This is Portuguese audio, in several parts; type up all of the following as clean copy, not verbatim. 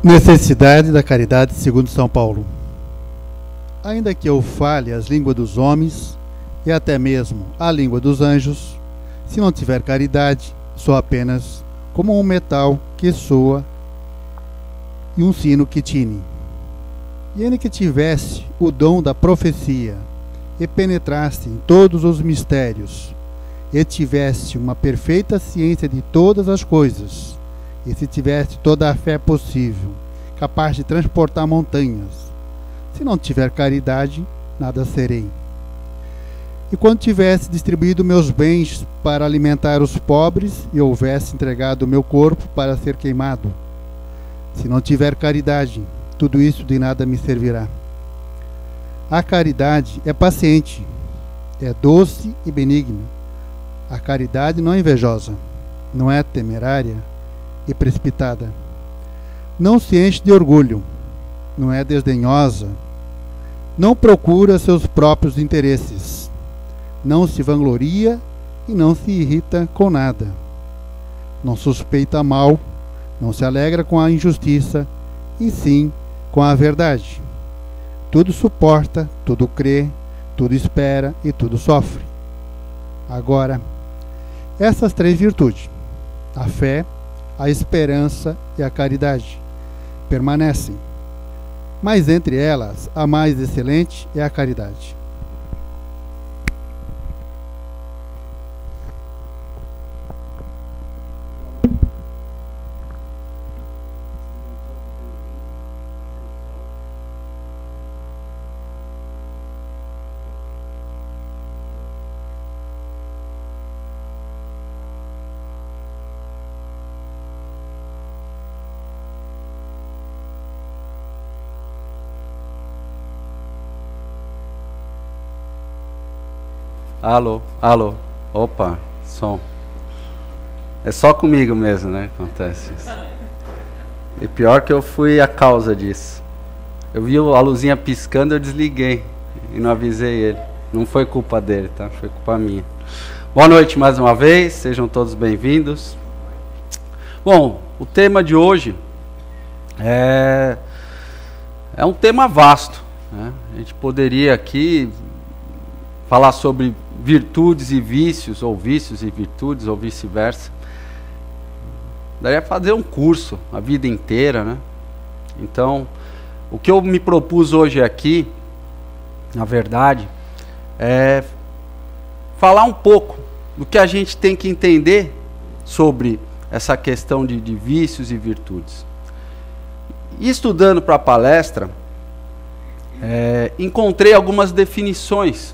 Necessidade da caridade segundo São Paulo. Ainda que eu fale as línguas dos homens e até mesmo a língua dos anjos, se não tiver caridade, sou apenas como um metal que soa e um sino que tine. E ainda que tivesse o dom da profecia e penetrasse em todos os mistérios e tivesse uma perfeita ciência de todas as coisas, e se tivesse toda a fé possível, capaz de transportar montanhas, se não tiver caridade, nada serei. E quando tivesse distribuído meus bens para alimentar os pobres e houvesse entregado o meu corpo para ser queimado, se não tiver caridade, tudo isso de nada me servirá. A caridade é paciente, é doce e benigna. A caridade não é invejosa, não é temerária e precipitada. Não se enche de orgulho, não é desdenhosa, não procura seus próprios interesses, não se vangloria e não se irrita com nada, não suspeita mal, não se alegra com a injustiça, e sim com a verdade. Tudo suporta, tudo crê, tudo espera e tudo sofre. Agora, essas três virtudes, a fé, a esperança e a caridade, permanecem, mas entre elas a mais excelente é a caridade. Alô, alô, opa, som. É só comigo mesmo, né, acontece isso. E pior que eu fui a causa disso. Eu vi a luzinha piscando, eu desliguei e não avisei ele. Não foi culpa dele, tá? Foi culpa minha. Boa noite mais uma vez, sejam todos bem-vindos. Bom, o tema de hoje é um tema vasto, né? A gente poderia aqui falar sobre virtudes e vícios, ou vícios e virtudes, ou vice-versa. Daria para fazer um curso a vida inteira, né? Então, o que eu me propus hoje aqui, na verdade, é falar um pouco do que a gente tem que entender sobre essa questão de vícios e virtudes. E estudando para a palestra, encontrei algumas definições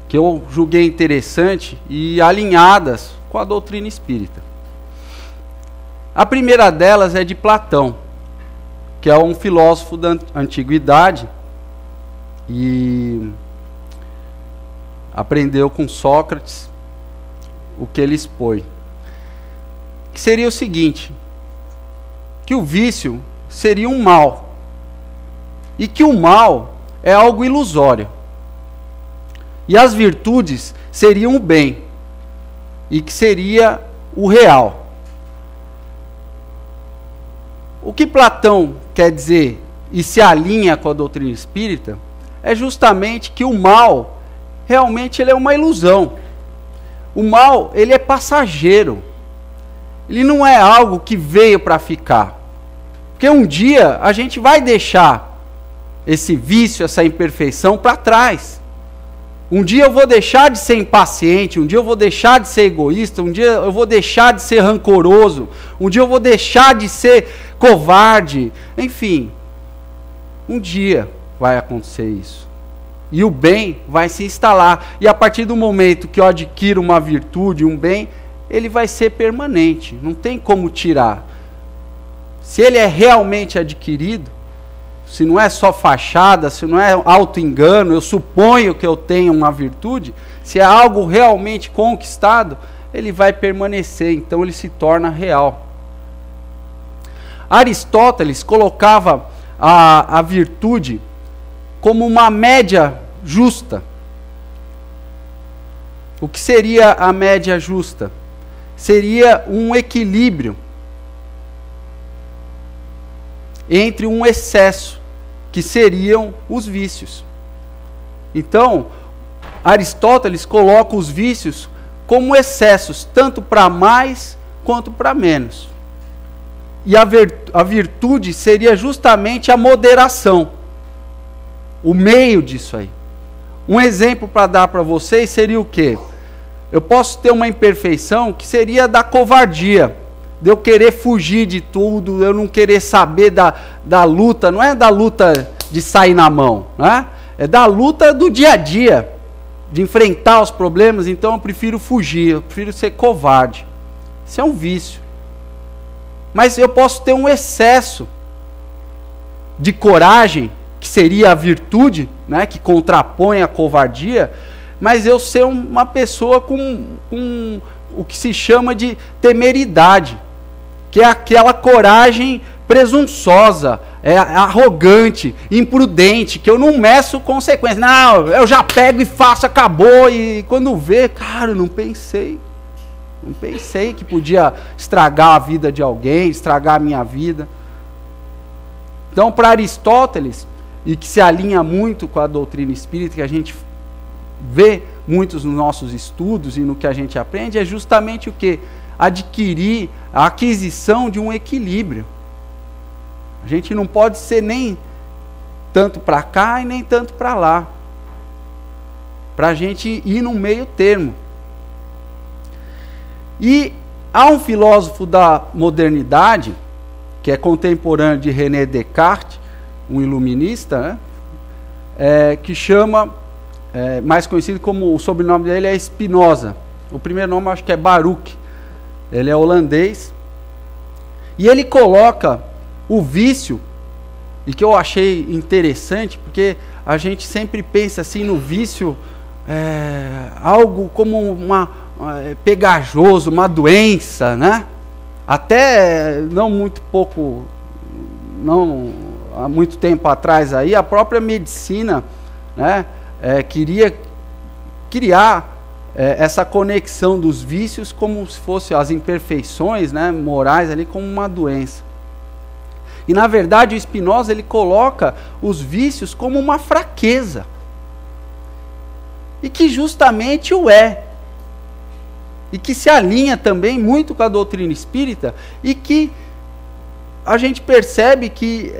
que eu julguei interessante e alinhadas com a doutrina espírita. A primeira delas é de Platão, que é um filósofo da antiguidade e aprendeu com Sócrates o que ele expõe, que seria o seguinte, que o vício seria um mal, e que o mal é algo ilusório. E as virtudes seriam o bem, e que seria o real. O que Platão quer dizer, e se alinha com a doutrina espírita, é justamente que o mal, realmente ele é uma ilusão. O mal, ele é passageiro. Ele não é algo que veio para ficar. Porque um dia a gente vai deixar esse vício, essa imperfeição para trás. Um dia eu vou deixar de ser impaciente, um dia eu vou deixar de ser egoísta, um dia eu vou deixar de ser rancoroso, um dia eu vou deixar de ser covarde, enfim. Um dia vai acontecer isso. E o bem vai se instalar. E a partir do momento que eu adquiro uma virtude, um bem, ele vai ser permanente, não tem como tirar. Se ele é realmente adquirido, se não é só fachada, se não é auto-engano, eu suponho que eu tenho uma virtude, se é algo realmente conquistado, ele vai permanecer, então ele se torna real. Aristóteles colocava a virtude como uma média justa. O que seria a média justa? Seria um equilíbrio entre um excesso, que seriam os vícios. Então, Aristóteles coloca os vícios como excessos, tanto para mais quanto para menos. E a virtude seria justamente a moderação, o meio disso aí. Um exemplo para dar para vocês seria o quê? Eu posso ter uma imperfeição que seria da covardia, de eu querer fugir de tudo, eu não querer saber da luta, não é da luta de sair na mão, né? É da luta do dia a dia, de enfrentar os problemas. Então eu prefiro fugir, eu prefiro ser covarde. Isso é um vício. Mas eu posso ter um excesso de coragem, que seria a virtude, né, que contrapõe a covardia, mas eu ser uma pessoa com o que se chama de temeridade, que é aquela coragem presunçosa, arrogante, imprudente, que eu não meço consequências. Não, eu já pego e faço, acabou. E quando vê, cara, eu não pensei que podia estragar a vida de alguém, estragar a minha vida. Então, para Aristóteles, e que se alinha muito com a doutrina espírita, que a gente vê muitos nos nossos estudos e no que a gente aprende, é justamente o quê? Adquirir a aquisição de um equilíbrio. A gente não pode ser nem tanto para cá e nem tanto para lá. Para a gente ir no meio termo. E há um filósofo da modernidade, que é contemporâneo de René Descartes, um iluminista, né? Que chama, mais conhecido como, o sobrenome dele é Spinoza. O primeiro nome acho que é Baruch. Ele é holandês. E ele coloca o vício, e que eu achei interessante, porque a gente sempre pensa assim no vício, algo como pegajoso, uma doença, né? Até há muito tempo atrás aí, a própria medicina, né, queria criar essa conexão dos vícios como se fossem as imperfeições, né, morais ali, como uma doença. E na verdade o Spinoza, ele coloca os vícios como uma fraqueza. E que justamente o é. E que se alinha também muito com a doutrina espírita, e que a gente percebe que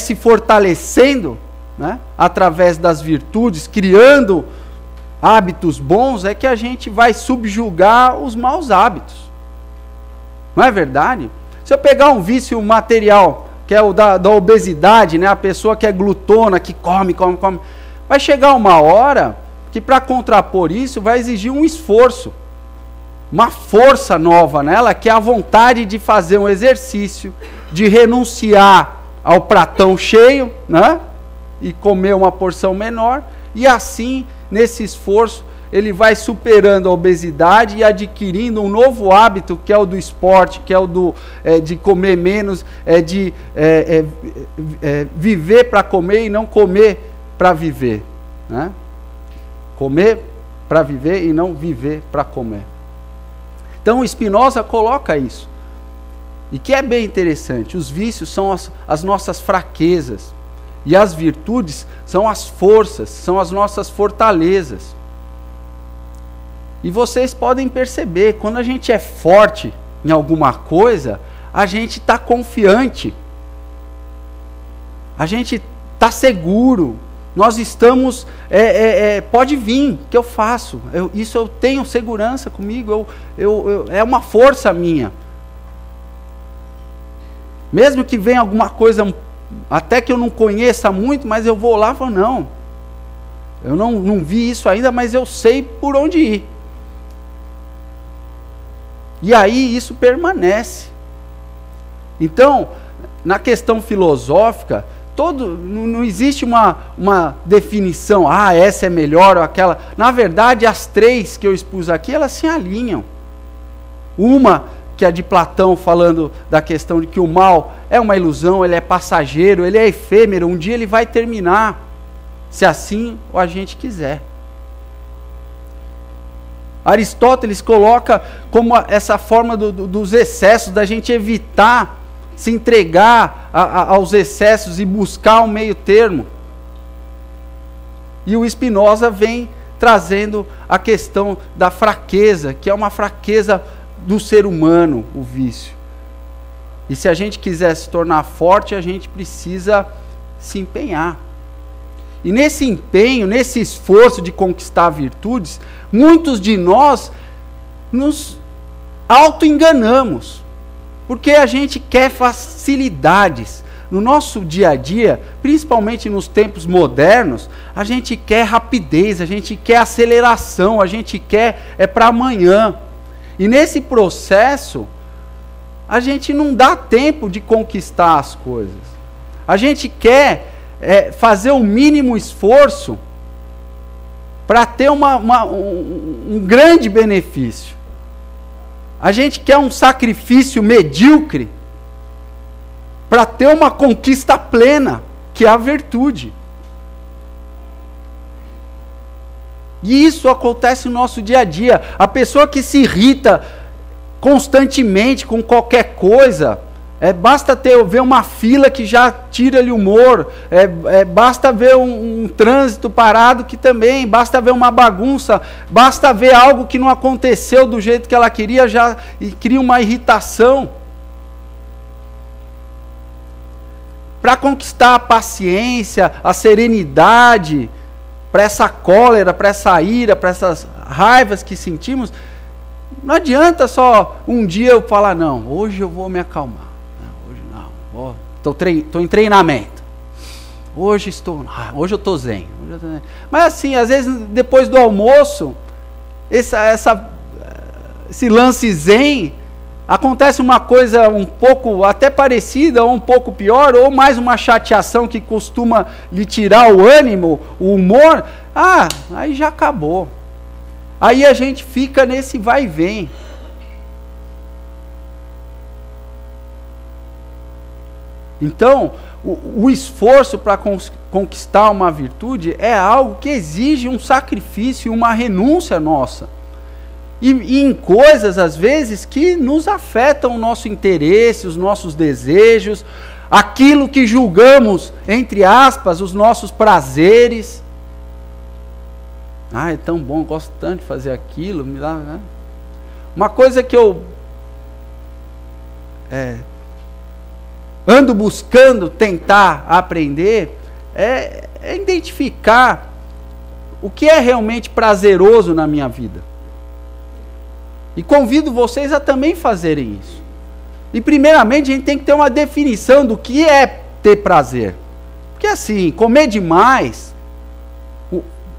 se fortalecendo, né, através das virtudes, criando hábitos bons, é que a gente vai subjugar os maus hábitos. Não é verdade? Se eu pegar um vício material, que é o da obesidade, né, a pessoa que é glutona, que come, vai chegar uma hora que, para contrapor isso, vai exigir um esforço, uma força nova nela, que é a vontade de fazer um exercício, de renunciar ao pratão cheio, né, e comer uma porção menor, e assim, nesse esforço, ele vai superando a obesidade e adquirindo um novo hábito, que é o do esporte, que é o de comer menos, de viver para comer e não comer para viver, né? Comer para viver e não viver para comer. Então, o Spinoza coloca isso, e que é bem interessante. Os vícios são as nossas fraquezas, e as virtudes são as forças, são as nossas fortalezas. E vocês podem perceber, quando a gente é forte em alguma coisa, a gente está confiante, a gente está seguro, nós estamos, pode vir, que eu faço, isso eu tenho segurança comigo, é uma força minha. Mesmo que venha alguma coisa, até que eu não conheça muito, mas eu vou lá e falo, não, eu não vi isso ainda, mas eu sei por onde ir. E aí isso permanece. Então, na questão filosófica, não existe uma definição, essa é melhor ou aquela. Na verdade, as três que eu expus aqui, elas se alinham. Uma, que é de Platão, falando da questão de que o mal é uma ilusão, ele é passageiro, ele é efêmero, um dia ele vai terminar, se assim a gente quiser. Aristóteles coloca como essa forma dos excessos, da gente evitar se entregar aos excessos e buscar um meio termo. E o Spinoza vem trazendo a questão da fraqueza, que é uma fraqueza do ser humano, o vício. E se a gente quiser se tornar forte, a gente precisa se empenhar. E nesse empenho, nesse esforço de conquistar virtudes, muitos de nós nos auto-enganamos, porque a gente quer facilidades. No nosso dia a dia, principalmente nos tempos modernos, a gente quer rapidez, a gente quer aceleração, a gente quer para amanhã. E nesse processo, a gente não dá tempo de conquistar as coisas. A gente quer fazer o mínimo esforço para ter um grande benefício. A gente quer um sacrifício medíocre para ter uma conquista plena, que é a virtude. E isso acontece no nosso dia a dia. A pessoa que se irrita constantemente com qualquer coisa, basta ver uma fila que já tira-lhe o humor, basta ver um trânsito parado que também, basta ver uma bagunça, basta ver algo que não aconteceu do jeito que ela queria, já e cria uma irritação. Para conquistar a paciência, a serenidade, para essa cólera, para essa ira, para essas raivas que sentimos, não adianta só um dia eu falar, não, hoje eu vou me acalmar. Hoje não, estou em treinamento. Hoje eu estou zen. Mas assim, às vezes depois do almoço, esse lance zen, acontece uma coisa um pouco até parecida, ou um pouco pior, ou mais uma chateação que costuma lhe tirar o ânimo, o humor, aí já acabou. Aí a gente fica nesse vai e vem. Então, o esforço para conquistar uma virtude é algo que exige um sacrifício, uma renúncia nossa. E em coisas, às vezes, que nos afetam o nosso interesse, os nossos desejos, aquilo que julgamos, entre aspas, os nossos prazeres. É tão bom, gosto tanto de fazer aquilo. Me dá, né? Uma coisa que eu ando buscando tentar aprender é identificar o que é realmente prazeroso na minha vida. E convido vocês a também fazerem isso. E primeiramente a gente tem que ter uma definição do que é ter prazer. Porque assim, comer demais,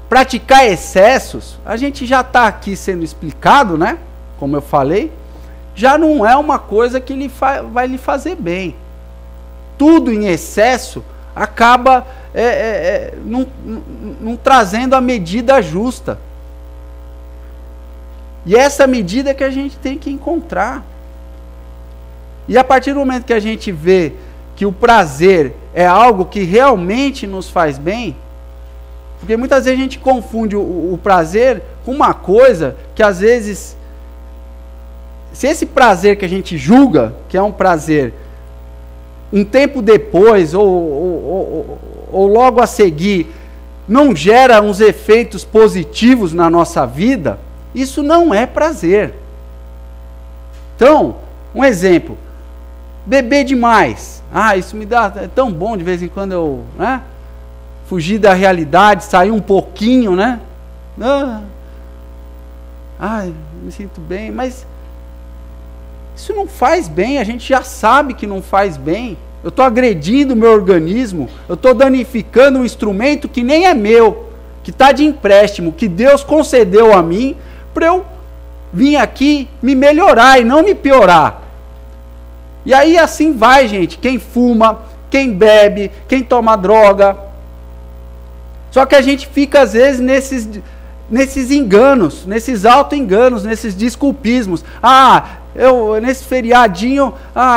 praticar excessos, a gente já está aqui sendo explicado, né? Como eu falei, já não é uma coisa que vai lhe fazer bem. Tudo em excesso acaba não trazendo a medida justa. E essa medida que a gente tem que encontrar. E a partir do momento que a gente vê que o prazer é algo que realmente nos faz bem, porque muitas vezes a gente confunde o prazer com uma coisa que às vezes, se esse prazer que a gente julga, que é um prazer, um tempo depois ou logo a seguir, não gera uns efeitos positivos na nossa vida, isso não é prazer. Então, um exemplo, beber demais. Isso me dá, é tão bom de vez em quando eu, né, fugir da realidade, sair um pouquinho, né? Me sinto bem, mas isso não faz bem, a gente já sabe que não faz bem. Eu estou agredindo o meu organismo, eu estou danificando um instrumento que nem é meu, que está de empréstimo, que Deus concedeu a mim, para eu vir aqui me melhorar e não me piorar. E aí assim vai, gente, quem fuma, quem bebe, quem toma droga. Só que a gente fica às vezes nesses enganos, nesses auto-enganos, nesses desculpismos. Nesse feriadinho,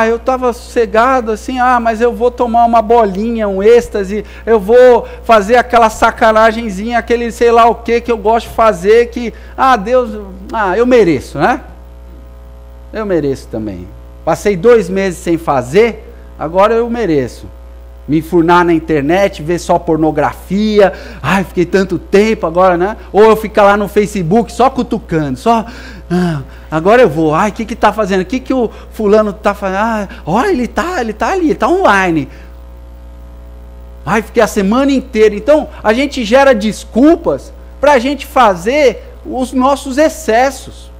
eu estava sossegado assim, mas eu vou tomar uma bolinha, um êxtase, eu vou fazer aquela sacanagemzinha, aquele sei lá o que eu gosto de fazer, que, Deus, eu mereço, né? Eu mereço também. Passei 2 meses sem fazer, agora eu mereço. Me enfurnar na internet, ver só pornografia, ai, fiquei tanto tempo agora, né? Ou eu ficar lá no Facebook só cutucando, só, agora eu vou, ai, o que tá fazendo? O que o fulano tá fazendo? Ah, olha, ele tá ali, ele tá online. Ai, fiquei a semana inteira. Então, a gente gera desculpas para a gente fazer os nossos excessos.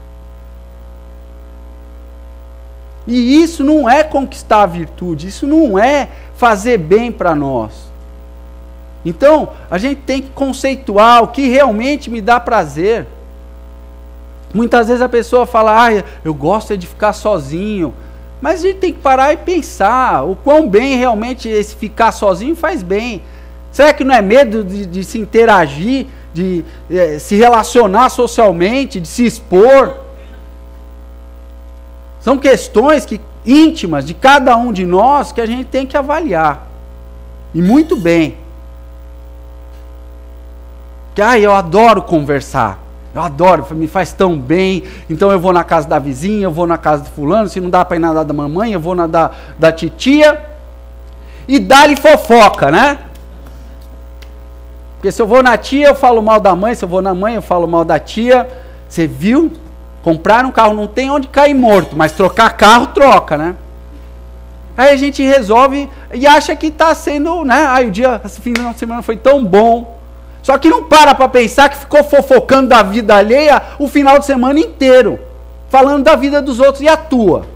E isso não é conquistar a virtude, isso não é fazer bem para nós. Então, a gente tem que conceituar o que realmente me dá prazer. Muitas vezes a pessoa fala, eu gosto de ficar sozinho. Mas a gente tem que parar e pensar o quão bem realmente esse ficar sozinho faz bem. Será que não é medo de se interagir, de se relacionar socialmente, de se expor? São questões íntimas de cada um de nós que a gente tem que avaliar. E muito bem. Que eu adoro conversar. Eu adoro, me faz tão bem. Então eu vou na casa da vizinha, eu vou na casa do fulano. Se não dá para ir na da mamãe, eu vou na da titia. E dá-lhe fofoca, né? Porque se eu vou na tia, eu falo mal da mãe. Se eu vou na mãe, eu falo mal da tia. Você viu? Comprar um carro não tem onde cair morto, mas trocar carro, troca, né? Aí a gente resolve e acha que está sendo, né? Esse fim de semana foi tão bom. Só que não para pensar que ficou fofocando da vida alheia o final de semana inteiro. Falando da vida dos outros e a tua.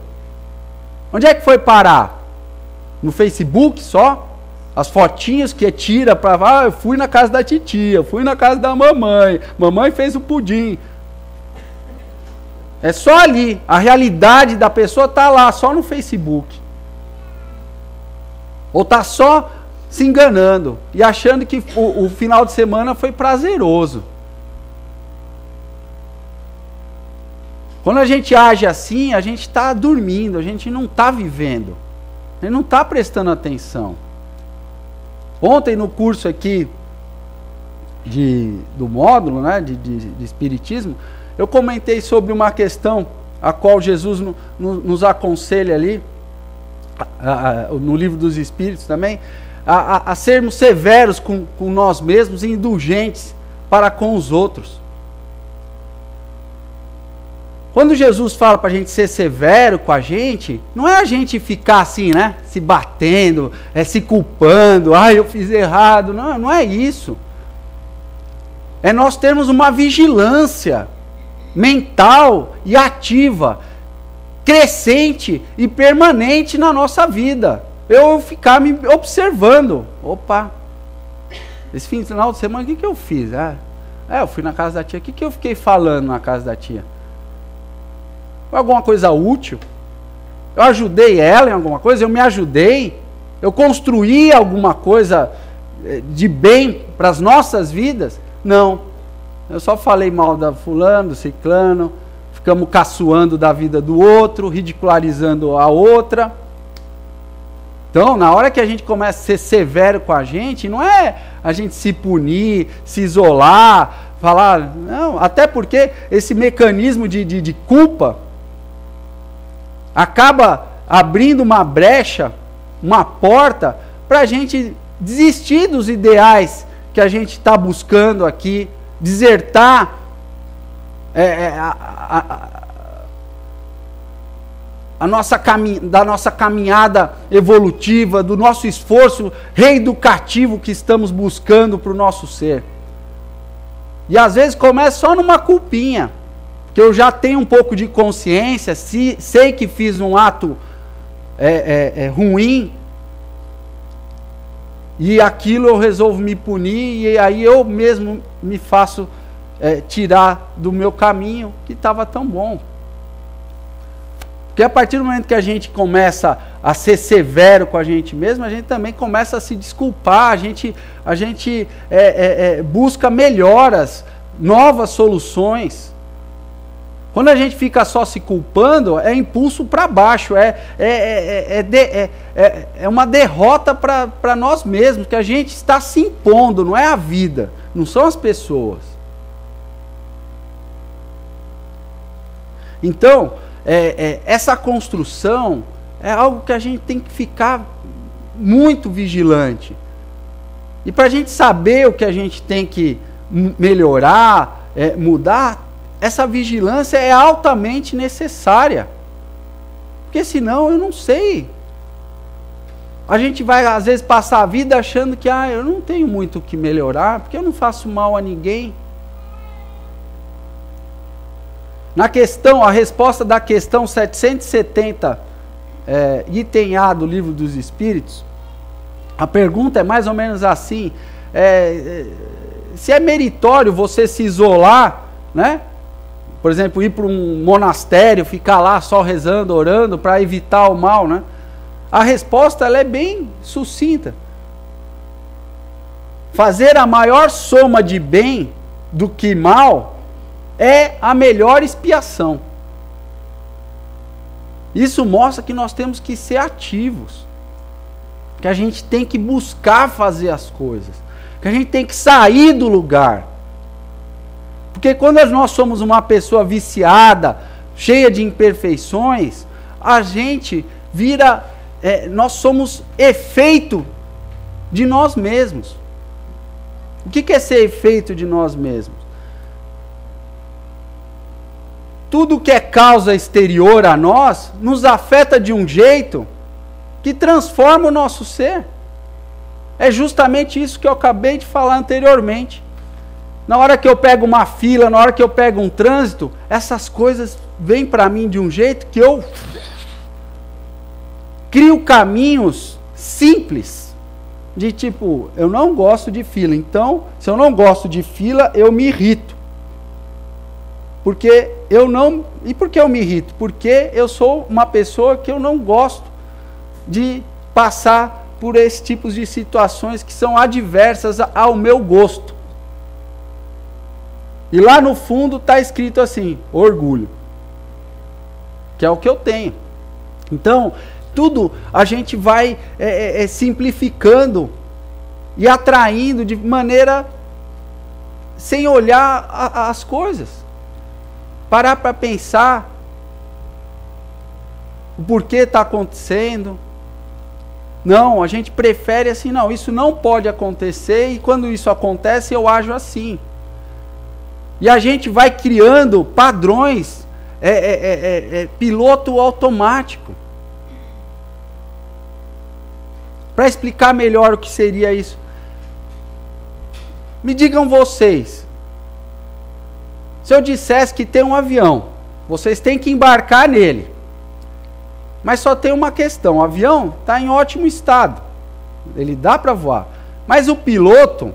Onde é que foi parar? No Facebook só? As fotinhas que tira para... eu fui na casa da titia, fui na casa da mamãe. Mamãe fez o pudim. É só ali. A realidade da pessoa está lá, só no Facebook. Ou está só se enganando e achando que o final de semana foi prazeroso. Quando a gente age assim, a gente está dormindo, a gente não está vivendo, a gente não está prestando atenção. Ontem no curso aqui do módulo, né, de Espiritismo, eu comentei sobre uma questão a qual Jesus nos aconselha ali, no Livro dos Espíritos também, a sermos severos com nós mesmos e indulgentes para com os outros. Quando Jesus fala para a gente ser severo com a gente, não é a gente ficar assim, né? Se batendo, se culpando, eu fiz errado. Não, não é isso. É nós termos uma vigilância mental e ativa, crescente e permanente na nossa vida. Eu ficar me observando. Opa, esse final de semana, o que eu fiz? Eu fui na casa da tia. O que eu fiquei falando na casa da tia? Foi alguma coisa útil? Eu ajudei ela em alguma coisa? Eu me ajudei? Eu construí alguma coisa de bem para as nossas vidas? Não. Eu só falei mal da fulano, do ciclano, ficamos caçoando da vida do outro, ridicularizando a outra. Então, na hora que a gente começa a ser severo com a gente, não é a gente se punir, se isolar, falar... Não, até porque esse mecanismo de culpa acaba abrindo uma brecha, uma porta, para a gente desistir dos ideais que a gente está buscando aqui, desertar da nossa caminhada evolutiva, do nosso esforço reeducativo que estamos buscando para o nosso ser. E às vezes começa só numa culpinha, que eu já tenho um pouco de consciência, sei que fiz um ato ruim, e aquilo eu resolvo me punir, e aí eu mesmo me faço tirar do meu caminho, que estava tão bom. Porque a partir do momento que a gente começa a ser severo com a gente mesmo, a gente também começa a se desculpar, a gente busca melhoras, novas soluções. Quando a gente fica só se culpando, é impulso para baixo, é uma derrota para nós mesmos, que a gente está se impondo, não é a vida, não são as pessoas. Então, essa construção é algo que a gente tem que ficar muito vigilante. E para a gente saber o que a gente tem que melhorar, mudar, essa vigilância é altamente necessária. Porque senão eu não sei. A gente vai às vezes passar a vida achando que eu não tenho muito o que melhorar, porque eu não faço mal a ninguém. A resposta da questão 770, item A do Livro dos Espíritos, a pergunta é mais ou menos assim, se é meritório você se isolar, né? Por exemplo, ir para um monastério, ficar lá só rezando, orando, para evitar o mal, né? A resposta ela é bem sucinta. Fazer a maior soma de bem do que mal é a melhor expiação. Isso mostra que nós temos que ser ativos, que a gente tem que buscar fazer as coisas, que a gente tem que sair do lugar. Porque quando nós somos uma pessoa viciada, cheia de imperfeições, a gente vira, nós somos efeito de nós mesmos. O que é ser efeito de nós mesmos? Tudo que é causa exterior a nós, nos afeta de um jeito que transforma o nosso ser. É justamente isso que eu acabei de falar anteriormente. Na hora que eu pego uma fila, na hora que eu pego um trânsito, essas coisas vêm para mim de um jeito que eu crio caminhos simples. De tipo, eu não gosto de fila. Então, se eu não gosto de fila, eu me irrito. Porque eu não... E por que eu me irrito? Porque eu sou uma pessoa que eu não gosto de passar por esses tipos de situações que são adversas ao meu gosto. E lá no fundo está escrito assim, orgulho. Que é o que eu tenho. Então, tudo a gente vai simplificando e atraindo de maneira sem olhar as coisas. Parar para pensar o porquê está acontecendo. Não, a gente prefere assim, não, isso não pode acontecer e quando isso acontece eu ajo assim. E a gente vai criando padrões, piloto automático. Para explicar melhor o que seria isso. Me digam vocês, se eu dissesse que tem um avião, vocês têm que embarcar nele. Mas só tem uma questão, o avião está em ótimo estado, ele dá para voar. Mas o piloto,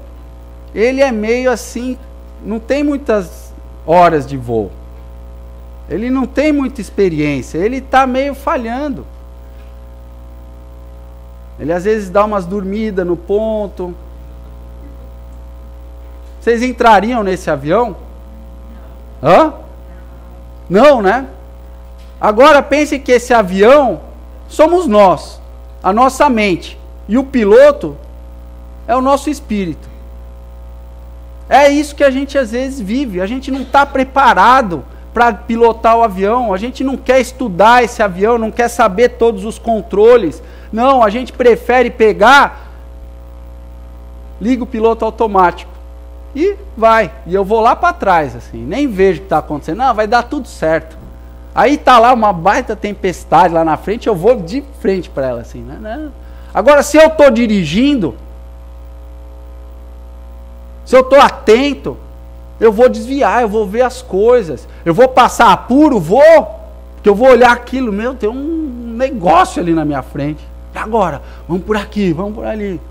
ele é meio assim, não tem muitas horas de voo. Ele não tem muita experiência, ele está meio falhando. Ele às vezes dá umas dormidas no ponto. Vocês entrariam nesse avião? Hã? Não, né? Agora pense que esse avião somos nós, a nossa mente. E o piloto é o nosso espírito. É isso que a gente às vezes vive. A gente não está preparado para pilotar o avião. A gente não quer estudar esse avião, não quer saber todos os controles. Não, a gente prefere pegar, liga o piloto automático e vai. E eu vou lá para trás, assim, nem vejo o que está acontecendo. Não, vai dar tudo certo. Aí está lá uma baita tempestade lá na frente, eu vou de frente para ela, assim, né? Agora, se eu estou dirigindo, se eu estou atento, eu vou desviar, eu vou ver as coisas. Eu vou passar apuro, porque eu vou olhar aquilo, meu, tem um negócio ali na minha frente. Agora, vamos por aqui, vamos por ali.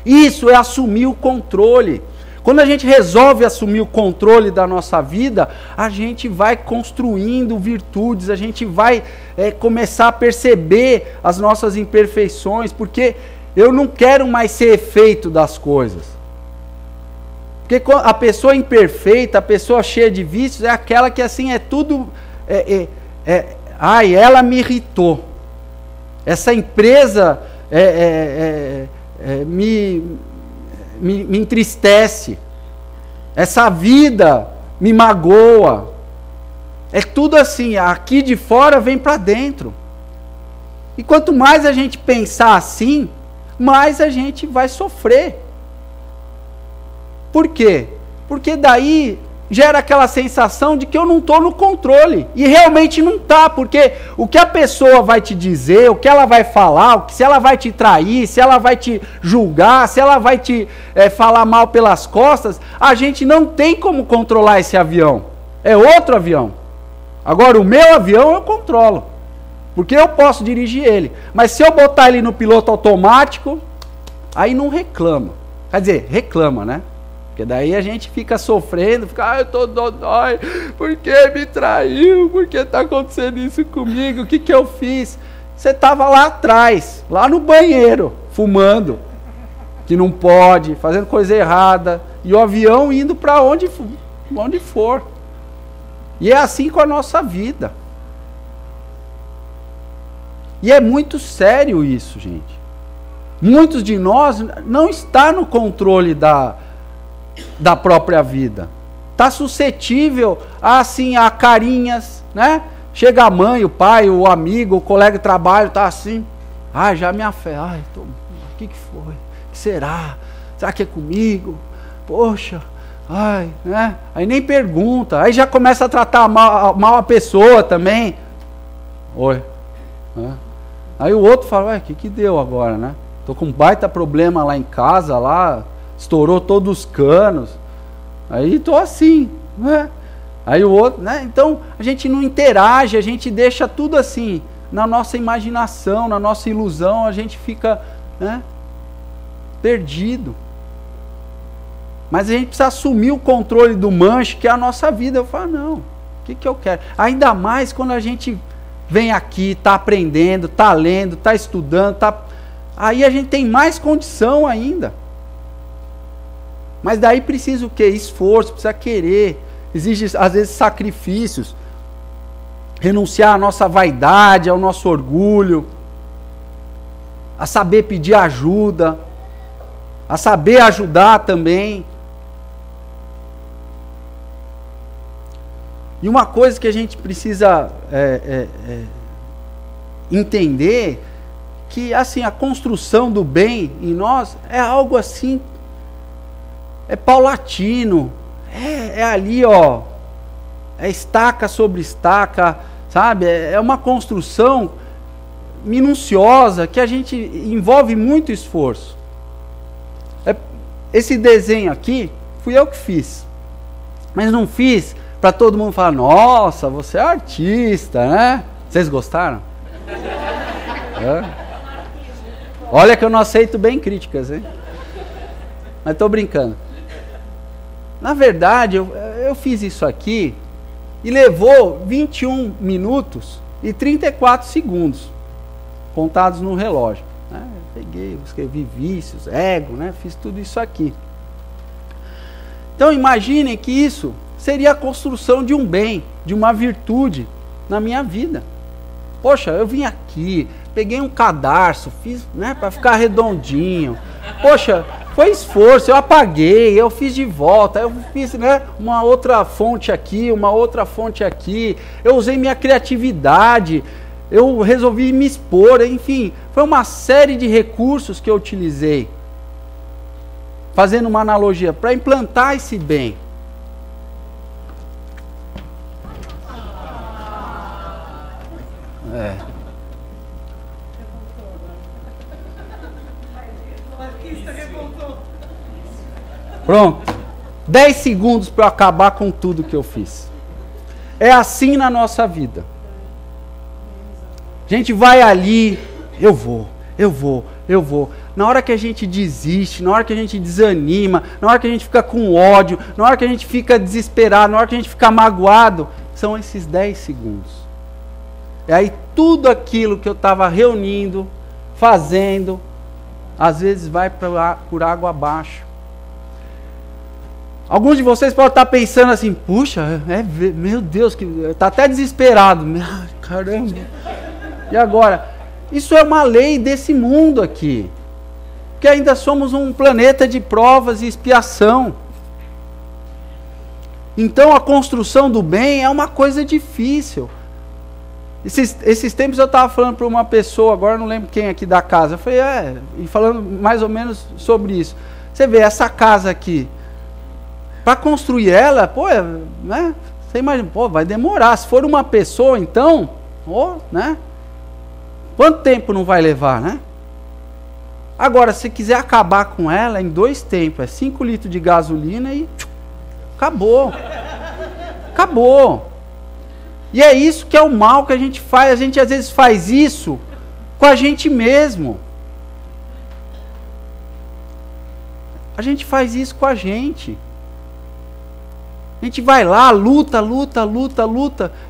Isso é assumir o controle. Quando a gente resolve assumir o controle da nossa vida, a gente vai construindo virtudes, a gente vai começar a perceber as nossas imperfeições, porque eu não quero mais ser efeito das coisas. Porque a pessoa imperfeita, a pessoa cheia de vícios, é aquela que assim é tudo... ai, ela me irritou. Essa empresa me entristece. Essa vida me magoa. É tudo assim, aqui de fora vem para dentro. E quanto mais a gente pensar assim, mais a gente vai sofrer. Por quê? Porque daí gera aquela sensação de que eu não estou no controle. E realmente não está, porque o que a pessoa vai te dizer, o que ela vai falar, se ela vai te trair, se ela vai te julgar, se ela vai te falar mal pelas costas, a gente não tem como controlar esse avião. É outro avião. Agora, o meu avião eu controlo, porque eu posso dirigir ele. Mas se eu botar ele no piloto automático, aí não reclama. Quer dizer, reclama, né? Porque daí a gente fica sofrendo, fica, eu tô dodói, por que me traiu? Por que tá acontecendo isso comigo? O que que eu fiz? Você tava lá atrás, lá no banheiro, fumando, que não pode, fazendo coisa errada, e o avião indo para onde for. E é assim com a nossa vida. E é muito sério isso, gente. Muitos de nós não estão no controle da própria vida. Está suscetível a carinhas, né? Chega a mãe, o pai, o amigo, o colega de trabalho, está assim, já me afeta, o que foi? O que será? Será que é comigo? Poxa, né? Aí nem pergunta, aí já começa a tratar mal a pessoa também. Oi. Aí o outro fala, o que deu agora, né? Tô com um baita problema lá em casa, lá, estourou todos os canos, aí tô assim, né? Aí o outro, né? Então a gente não interage, a gente deixa tudo assim, na nossa imaginação, na nossa ilusão, a gente fica, né, perdido. Mas a gente precisa assumir o controle do manche, que é a nossa vida. Eu falo, não, o que eu quero? Ainda mais quando a gente vem aqui, está aprendendo, está lendo, está estudando, aí a gente tem mais condição ainda. Mas daí precisa o quê? Esforço, precisa querer. Exige, às vezes, sacrifícios. Renunciar à nossa vaidade, ao nosso orgulho. A saber pedir ajuda. A saber ajudar também. E uma coisa que a gente precisa entender, que assim, a construção do bem em nós é algo assim, é paulatino, é ali, ó, é estaca sobre estaca, sabe? É uma construção minuciosa que a gente envolve muito esforço. Esse desenho aqui, fui eu que fiz, mas não fiz para todo mundo falar, nossa, você é artista, né? Vocês gostaram? Olha que eu não aceito bem críticas, hein? Mas estou brincando. Na verdade, eu fiz isso aqui e levou 21 minutos e 34 segundos, contados no relógio. Peguei, escrevi vícios, ego, né? Fiz tudo isso aqui. Então imaginem que isso seria a construção de um bem, de uma virtude na minha vida. Poxa, eu vim aqui, peguei um cadarço, fiz, né, para ficar redondinho. Poxa, foi esforço, eu apaguei, eu fiz de volta, eu fiz, né, uma outra fonte aqui, uma outra fonte aqui. Eu usei minha criatividade, eu resolvi me expor, enfim, foi uma série de recursos que eu utilizei. Fazendo uma analogia, para implantar esse bem. Pronto. 10 segundos para eu acabar com tudo que eu fiz. É assim na nossa vida. A gente vai ali, eu vou. Na hora que a gente desiste, na hora que a gente desanima, na hora que a gente fica com ódio, na hora que a gente fica desesperado, na hora que a gente fica magoado, são esses 10 segundos. E aí tudo aquilo que eu estava reunindo, fazendo, às vezes vai por água abaixo. Alguns de vocês podem estar pensando assim, puxa, meu Deus, está até desesperado. Caramba. E agora? Isso é uma lei desse mundo aqui. Que ainda somos um planeta de provas e expiação. Então a construção do bem é uma coisa difícil. Esses tempos eu estava falando para uma pessoa, agora não lembro quem aqui da casa, eu falei, e falando mais ou menos sobre isso. Você vê, essa casa aqui, para construir ela, pô, né? Você imagina, pô, vai demorar. Se for uma pessoa, então, né? Quanto tempo não vai levar, né? Agora, se quiser acabar com ela, em 2 tempos, é 5 litros de gasolina e acabou. Acabou. E é isso que é o mal que a gente faz. A gente às vezes faz isso com a gente mesmo. A gente faz isso com a gente. A gente vai lá, luta,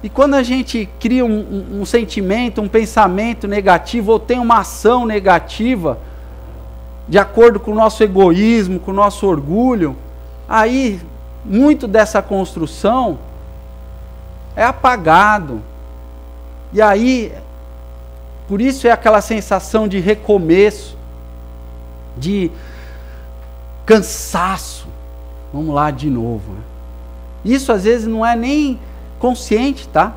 e quando a gente cria um sentimento, um pensamento negativo, ou tem uma ação negativa, de acordo com o nosso egoísmo, com o nosso orgulho, aí muito dessa construção é apagado. E aí, por isso é aquela sensação de recomeço, de cansaço. Vamos lá de novo, né? Isso às vezes não é nem consciente, tá?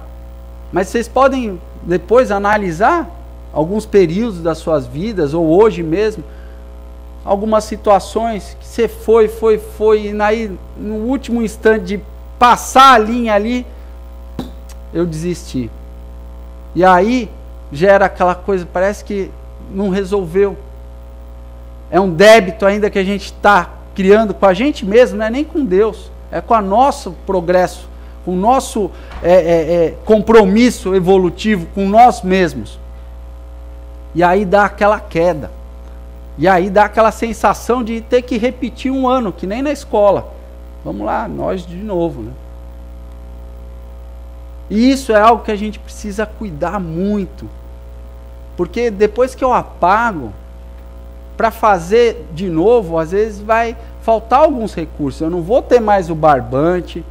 Mas vocês podem depois analisar alguns períodos das suas vidas, ou hoje mesmo, algumas situações que você foi, e aí no último instante de passar a linha ali, eu desisti. E aí gera aquela coisa, parece que não resolveu. É um débito ainda que a gente está criando com a gente mesmo, não é nem com Deus. É com o nosso progresso, com o nosso compromisso evolutivo com nós mesmos. E aí dá aquela queda. E aí dá aquela sensação de ter que repetir um ano, que nem na escola. Vamos lá, nós de novo, né? E isso é algo que a gente precisa cuidar muito. Porque depois que eu apago, para fazer de novo, às vezes vai faltar alguns recursos. Eu não vou ter mais o barbante.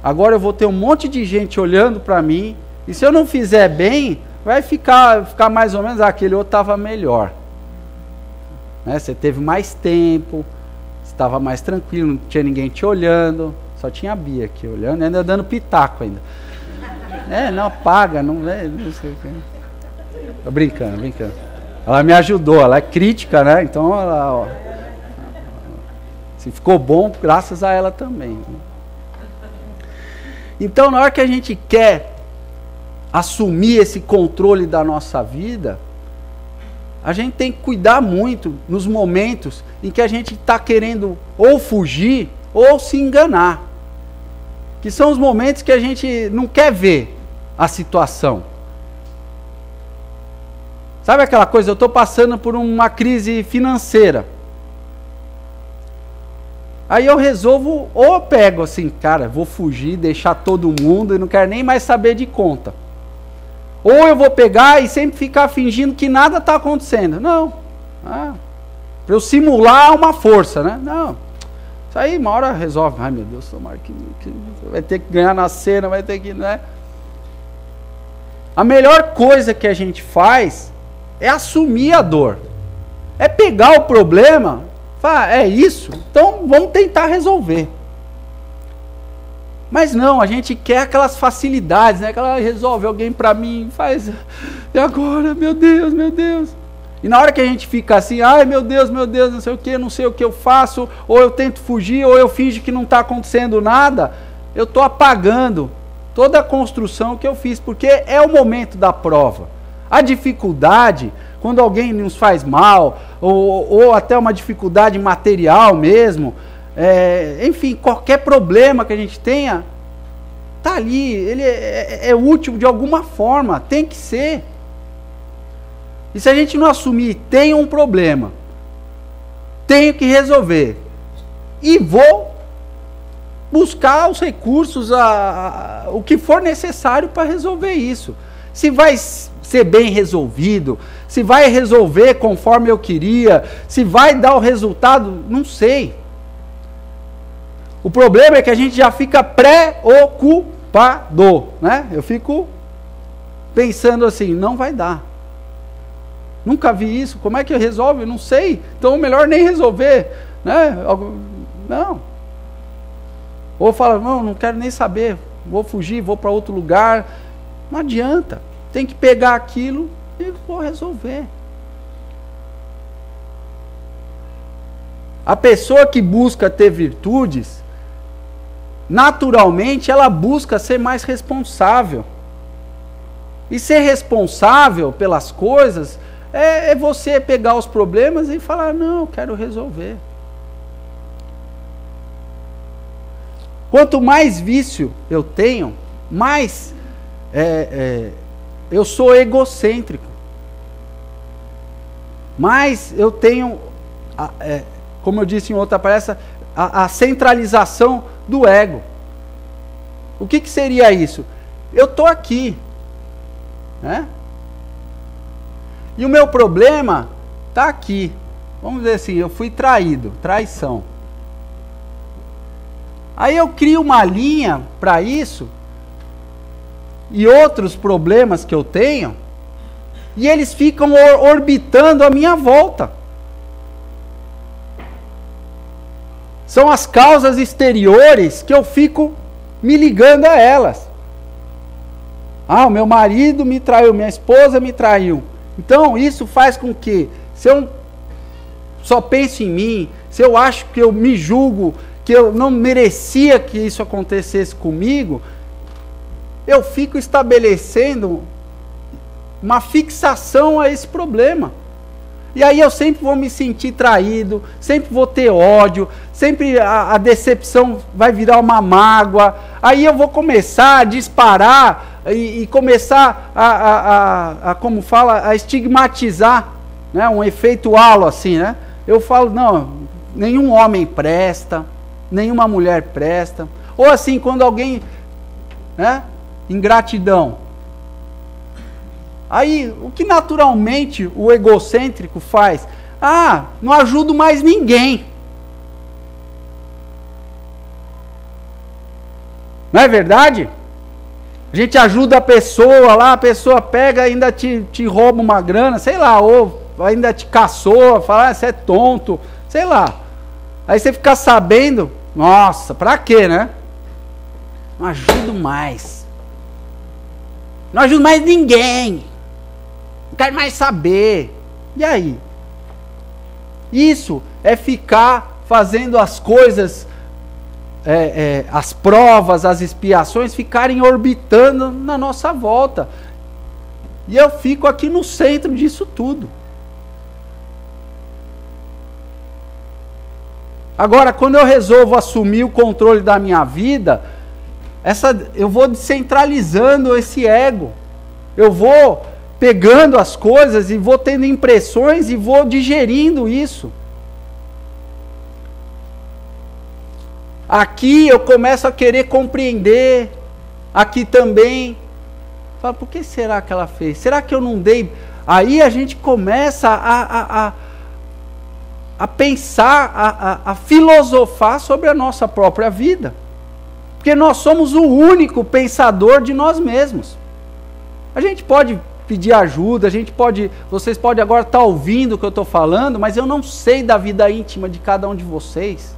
Agora eu vou ter um monte de gente olhando para mim. E se eu não fizer bem, vai ficar mais ou menos, aquele outro estava melhor. Né? Você teve mais tempo, estava mais tranquilo, não tinha ninguém te olhando. Só tinha a Bia aqui olhando, ainda dando pitaco ainda. Não paga, não sei o que. Tô brincando. Ela me ajudou, ela é crítica, né? Então ela, se ficou bom, graças a ela também. Então, na hora que a gente quer assumir esse controle da nossa vida, a gente tem que cuidar muito nos momentos em que a gente está querendo ou fugir ou se enganar. Que são os momentos que a gente não quer ver a situação. Sabe aquela coisa, eu estou passando por uma crise financeira. Aí eu resolvo, ou eu pego assim, cara, vou fugir, deixar todo mundo e não quero nem mais saber de conta. Ou eu vou pegar e sempre ficar fingindo que nada está acontecendo. Não. Para eu simular uma força, né? Não. Isso aí uma hora resolve. Ai meu Deus, tomara que vai ter que ganhar na cena, vai ter que, né? A melhor coisa que a gente faz é assumir a dor. É pegar o problema, falar, é isso, então vamos tentar resolver. Mas não, a gente quer aquelas facilidades, né? Aquela resolve alguém para mim, faz, e agora, meu Deus. E na hora que a gente fica assim, ai meu Deus, não sei o que eu faço, ou eu tento fugir, ou eu finjo que não está acontecendo nada, eu estou apagando toda a construção que eu fiz, porque é o momento da prova. A dificuldade, quando alguém nos faz mal, ou até uma dificuldade material mesmo, enfim, qualquer problema que a gente tenha, está ali, ele é útil de alguma forma, tem que ser. E se a gente não assumir, tem um problema, tenho que resolver, e vou buscar os recursos, o que for necessário para resolver isso. Se vai ser bem resolvido, se vai resolver conforme eu queria, se vai dar o resultado, não sei. O problema é que a gente já fica preocupado, né? Eu fico pensando assim, não vai dar. Nunca vi isso, como é que resolve? Eu não sei, então melhor nem resolver, né? Não. Ou fala, não quero nem saber, vou fugir, vou para outro lugar. Não adianta. tem que pegar aquilo e vou resolver. A pessoa que busca ter virtudes, naturalmente ela busca ser mais responsável. E ser responsável pelas coisas é você pegar os problemas e falar, não, eu quero resolver. Quanto mais vício eu tenho, mais eu sou egocêntrico. Mais eu tenho, como eu disse em outra palestra, a centralização do ego. O que seria isso? Eu estou aqui, né? E o meu problema está aqui. Vamos dizer assim, eu fui traído, traição. Aí eu crio uma linha para isso, e outros problemas que eu tenho, e eles ficam orbitando à minha volta. São as causas exteriores que eu fico me ligando a elas. Ah, o meu marido me traiu, minha esposa me traiu. Então isso faz com que, se eu só penso em mim, se eu acho que eu me julgo, que eu não merecia que isso acontecesse comigo, eu fico estabelecendo uma fixação a esse problema. E aí eu sempre vou me sentir traído, sempre vou ter ódio, sempre a decepção vai virar uma mágoa. Aí eu vou começar a disparar e começar como fala, a estigmatizar, né? Um efeito halo assim, né? Eu falo, não, nenhum homem presta, nenhuma mulher presta. Ou assim, quando alguém, né? Ingratidão. Aí, o que naturalmente o egocêntrico faz? Ah, não ajudo mais ninguém. Não é verdade? A gente ajuda a pessoa lá, a pessoa pega e ainda te rouba uma grana, sei lá, ou ainda te caçoa, fala, ah, você é tonto, sei lá. Aí você fica sabendo, nossa, pra quê, né? Não ajudo mais. Não ajudo mais ninguém. Não quero mais saber. E aí? Isso é ficar fazendo as coisas, as provas, as expiações, ficarem orbitando na nossa volta. E eu fico aqui no centro disso tudo. Agora, quando eu resolvo assumir o controle da minha vida, eu vou descentralizando esse ego. Eu vou pegando as coisas e vou tendo impressões e vou digerindo isso. Aqui eu começo a querer compreender, aqui também. Fala, por que será que ela fez? Será que eu não dei? Aí a gente começa a pensar, a filosofar sobre a nossa própria vida. Porque nós somos o único pensador de nós mesmos. A gente pode pedir ajuda, vocês podem agora estar ouvindo o que eu estou falando, mas eu não sei da vida íntima de cada um de vocês.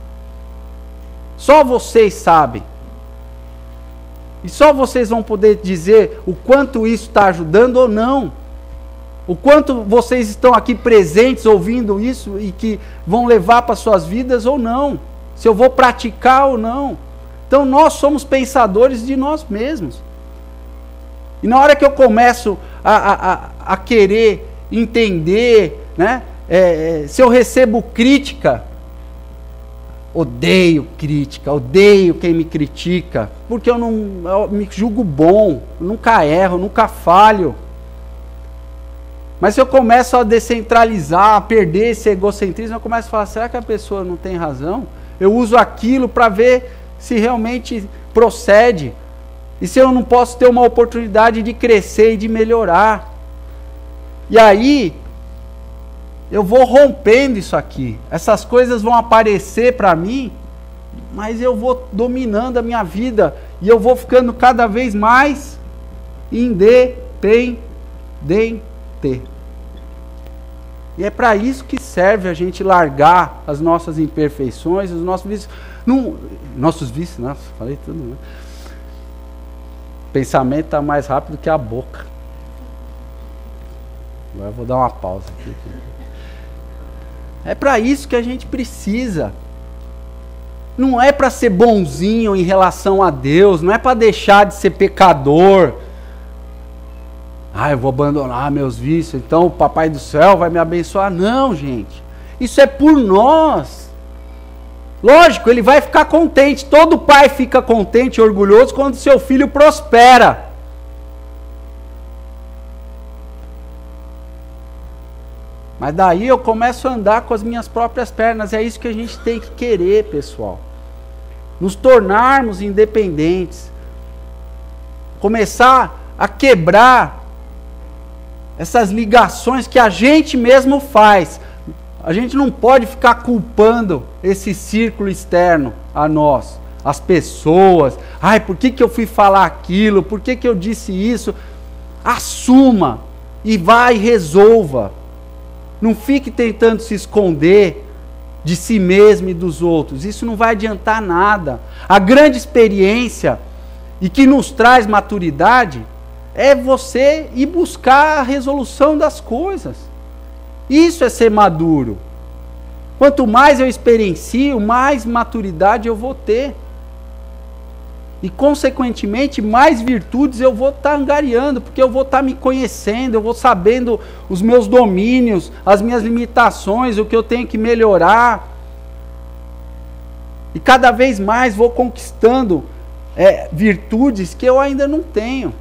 Só vocês sabem. E só vocês vão poder dizer o quanto isso está ajudando ou não. O quanto vocês estão aqui presentes ouvindo isso e que vão levar para suas vidas ou não. Se eu vou praticar ou não. Então nós somos pensadores de nós mesmos. E na hora que eu começo a querer entender, né? Se eu recebo crítica, odeio crítica, odeio quem me critica, porque eu me julgo bom, eu nunca erro, nunca falho. Mas se eu começo a descentralizar, a perder esse egocentrismo, eu começo a falar, será que a pessoa não tem razão? Eu uso aquilo para ver se realmente procede. E se eu não posso ter uma oportunidade de crescer e de melhorar. E aí, eu vou rompendo isso aqui. Essas coisas vão aparecer para mim, mas eu vou dominando a minha vida. E eu vou ficando cada vez mais independente. E é para isso que serve a gente largar as nossas imperfeições, os nossos vícios. Nossos vícios, nossa, falei tudo, né? O pensamento está mais rápido que a boca. Agora eu vou dar uma pausa aqui. É para isso que a gente precisa. Não é para ser bonzinho em relação a Deus, não é para deixar de ser pecador. Eu vou abandonar meus vícios, então o Papai do Céu vai me abençoar. Não, gente. Isso é por nós. Lógico, ele vai ficar contente. Todo pai fica contente e orgulhoso quando seu filho prospera. Mas daí eu começo a andar com as minhas próprias pernas. É isso que a gente tem que querer, pessoal. Nos tornarmos independentes. Começar a quebrar essas ligações que a gente mesmo faz. A gente não pode ficar culpando esse círculo externo a nós, as pessoas. Por que eu fui falar aquilo? Por que eu disse isso? Assuma e vá e resolva. Não fique tentando se esconder de si mesmo e dos outros. Isso não vai adiantar nada. A grande experiência e que nos traz maturidade é você ir buscar a resolução das coisas. Isso é ser maduro. Quanto mais eu experiencio, mais maturidade eu vou ter. E, consequentemente, mais virtudes eu vou estar angariando, porque eu vou estar me conhecendo, eu vou sabendo os meus domínios, as minhas limitações, o que eu tenho que melhorar. E cada vez mais vou conquistando virtudes que eu ainda não tenho.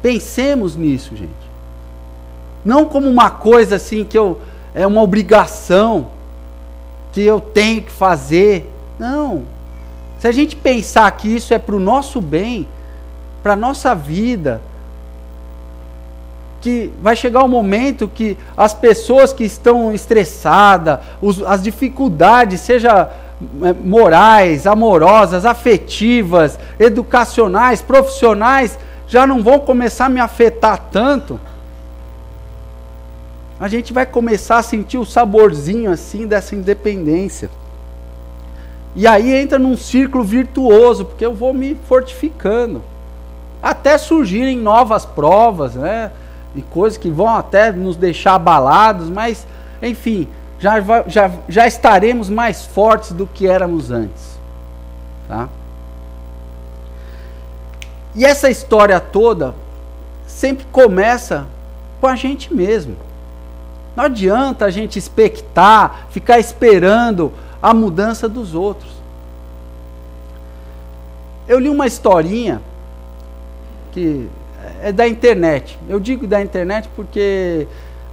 Pensemos nisso, gente. Não como uma coisa assim é uma obrigação que eu tenho que fazer. Não. Se a gente pensar que isso é para o nosso bem, para a nossa vida, que vai chegar um momento que as pessoas que estão estressadas, as dificuldades, seja morais, amorosas, afetivas, educacionais, profissionais, já não vão começar a me afetar tanto. A gente vai começar a sentir o saborzinho assim dessa independência. E aí entra num círculo virtuoso, porque eu vou me fortificando. Até surgirem novas provas, né? E coisas que vão até nos deixar abalados, mas, enfim, já estaremos mais fortes do que éramos antes. Tá? E essa história toda sempre começa com a gente mesmo. Não adianta a gente expectar, ficar esperando a mudança dos outros. Eu li uma historinha que é da internet. Eu digo da internet porque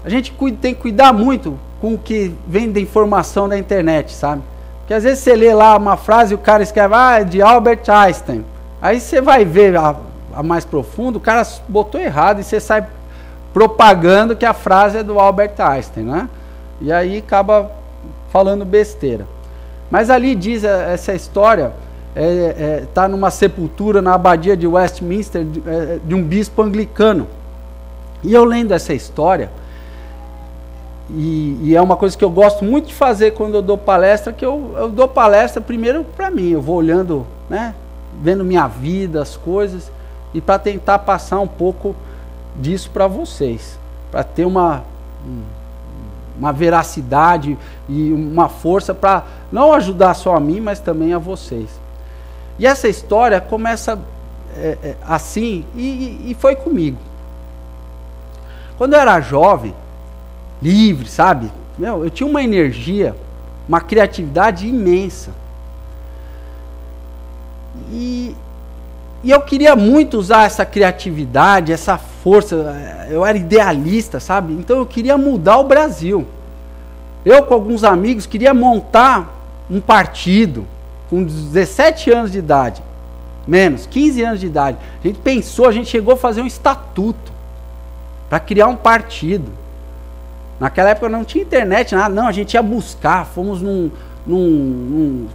a gente tem que cuidar muito com o que vem da informação da internet, sabe? Porque às vezes você lê lá uma frase e o cara escreve, é de Albert Einstein. Aí você vai ver a mais profundo, o cara botou errado e você sai propagando que a frase é do Albert Einstein, né? E aí acaba falando besteira. Mas ali diz essa história, está numa sepultura na abadia de Westminster, de um bispo anglicano. E eu lendo essa história, e é uma coisa que eu gosto muito de fazer quando eu dou palestra, que eu dou palestra primeiro para mim, eu vou olhando, né, vendo minha vida, as coisas, e para tentar passar um pouco disso para vocês, para ter uma veracidade e uma força para não ajudar só a mim, mas também a vocês. E essa história começa assim, e foi comigo. Quando eu era jovem, livre, sabe? Eu tinha uma energia, uma criatividade imensa. E eu queria muito usar essa criatividade, essa força. Eu era idealista, sabe? Então eu queria mudar o Brasil. Eu, com alguns amigos, queria montar um partido com 17 anos de idade. Menos, 15 anos de idade. A gente pensou, a gente chegou a fazer um estatuto para criar um partido. Naquela época não tinha internet, nada. Não, a gente ia buscar, fomos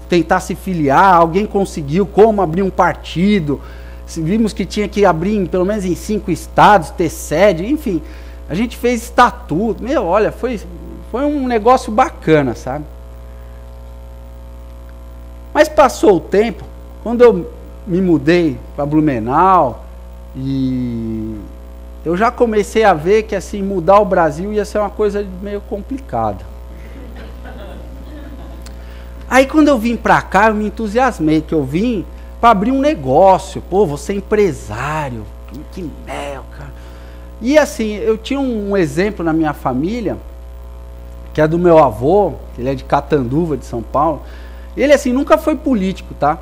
tentar se filiar, alguém conseguiu como abrir um partido, vimos que tinha que abrir pelo menos em 5 estados, ter sede, enfim, a gente fez estatuto, olha, foi um negócio bacana, sabe? Mas passou o tempo, quando eu me mudei para Blumenau, E eu já comecei a ver que assim, mudar o Brasil ia ser uma coisa meio complicada. Aí quando eu vim para cá, eu me entusiasmei, que eu vim para abrir um negócio. Pô, vou ser empresário. Que mel, cara. E assim, eu tinha um exemplo na minha família, que é do meu avô, ele é de Catanduva, de São Paulo. Ele assim, nunca foi político, tá?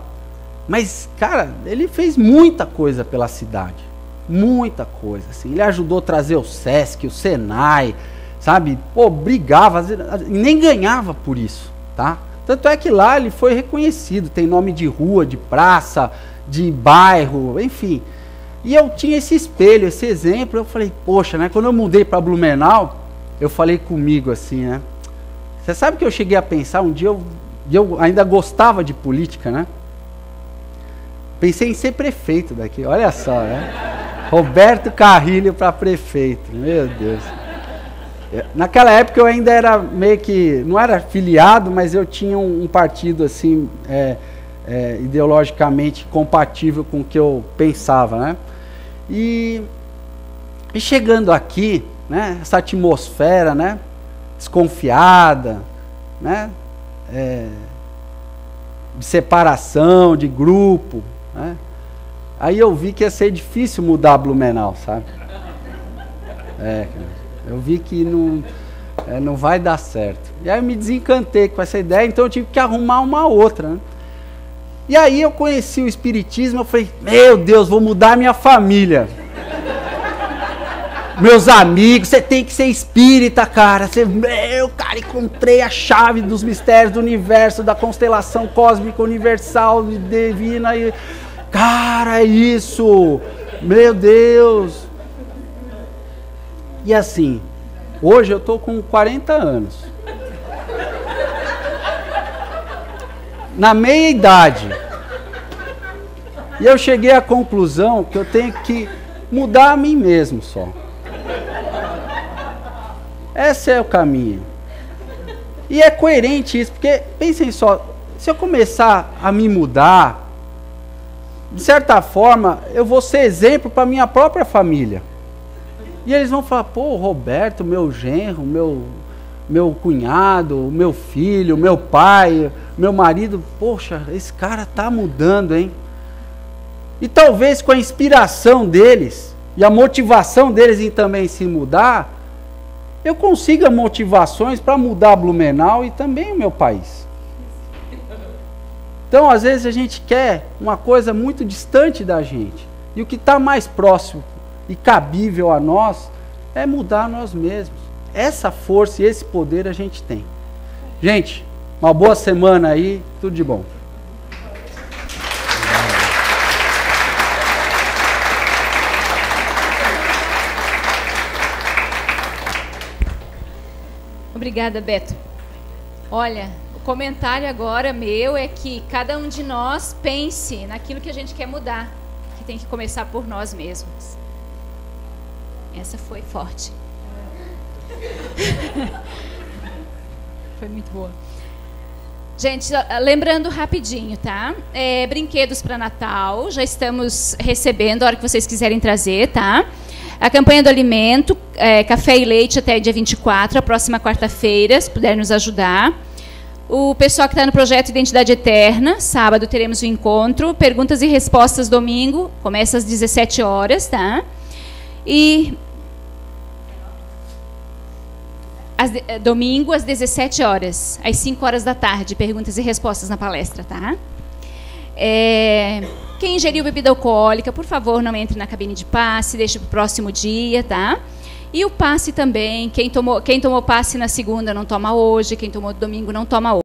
Mas, cara, ele fez muita coisa pela cidade. Muita coisa, assim. Ele ajudou a trazer o Sesc, o Senai, sabe? Pô, brigava, nem ganhava por isso, tá? Tanto é que lá ele foi reconhecido, tem nome de rua, de praça, de bairro, enfim. E eu tinha esse espelho, esse exemplo, eu falei, poxa, né? Quando eu mudei para Blumenau, eu falei comigo assim, né? Você sabe que eu cheguei a pensar, um dia eu ainda gostava de política, né? Pensei em ser prefeito daqui, olha só, né? Roberto Carrilho para prefeito, meu Deus. Naquela época eu ainda era meio que, não era filiado, mas eu tinha um partido assim, ideologicamente compatível com o que eu pensava, né? E chegando aqui, né, essa atmosfera, né, desconfiada, né, de separação, de grupo, né? Aí eu vi que ia ser difícil mudar Blumenau, sabe? Eu vi que não vai dar certo. E aí eu me desencantei com essa ideia, então eu tive que arrumar uma outra, né? E aí eu conheci o Espiritismo, eu falei, meu Deus, vou mudar minha família. Meus amigos, você tem que ser espírita, cara. Cara, encontrei a chave dos mistérios do universo, da constelação cósmica universal, divina. Cara, é isso. Meu Deus. E assim, hoje eu tô com 40 anos. Na meia idade. E eu cheguei à conclusão que eu tenho que mudar a mim mesmo só. Esse é o caminho. E é coerente isso, porque pensem só, se eu começar a me mudar, de certa forma, eu vou ser exemplo para minha própria família. E eles vão falar, pô, Roberto, meu genro, meu cunhado, meu filho, meu pai, meu marido, poxa, esse cara tá mudando, hein? E talvez com a inspiração deles e a motivação deles em também se mudar, eu consiga motivações para mudar Blumenau e também o meu país. Então, às vezes a gente quer uma coisa muito distante da gente. E o que está mais próximo e cabível a nós é mudar nós mesmos. Essa força e esse poder a gente tem. Gente, uma boa semana aí, tudo de bom. Obrigada, Beto. Olha, o comentário agora meu é que cada um de nós pense naquilo que a gente quer mudar, que tem que começar por nós mesmos. Essa foi forte. Foi muito boa. Gente, lembrando rapidinho, tá? Brinquedos para Natal, já estamos recebendo, a hora que vocês quiserem trazer, tá? A campanha do alimento, café e leite até dia 24, a próxima quarta-feira, se puder nos ajudar. O pessoal que está no projeto Identidade Eterna, sábado teremos o encontro. Perguntas e respostas domingo, começa às 17 horas, tá? E domingo às 17 horas, às 5 horas da tarde, perguntas e respostas na palestra, tá? Quem ingeriu bebida alcoólica, por favor, não entre na cabine de passe, deixe para o próximo dia, tá? E o passe também, quem tomou passe na segunda não toma hoje, quem tomou domingo não toma hoje.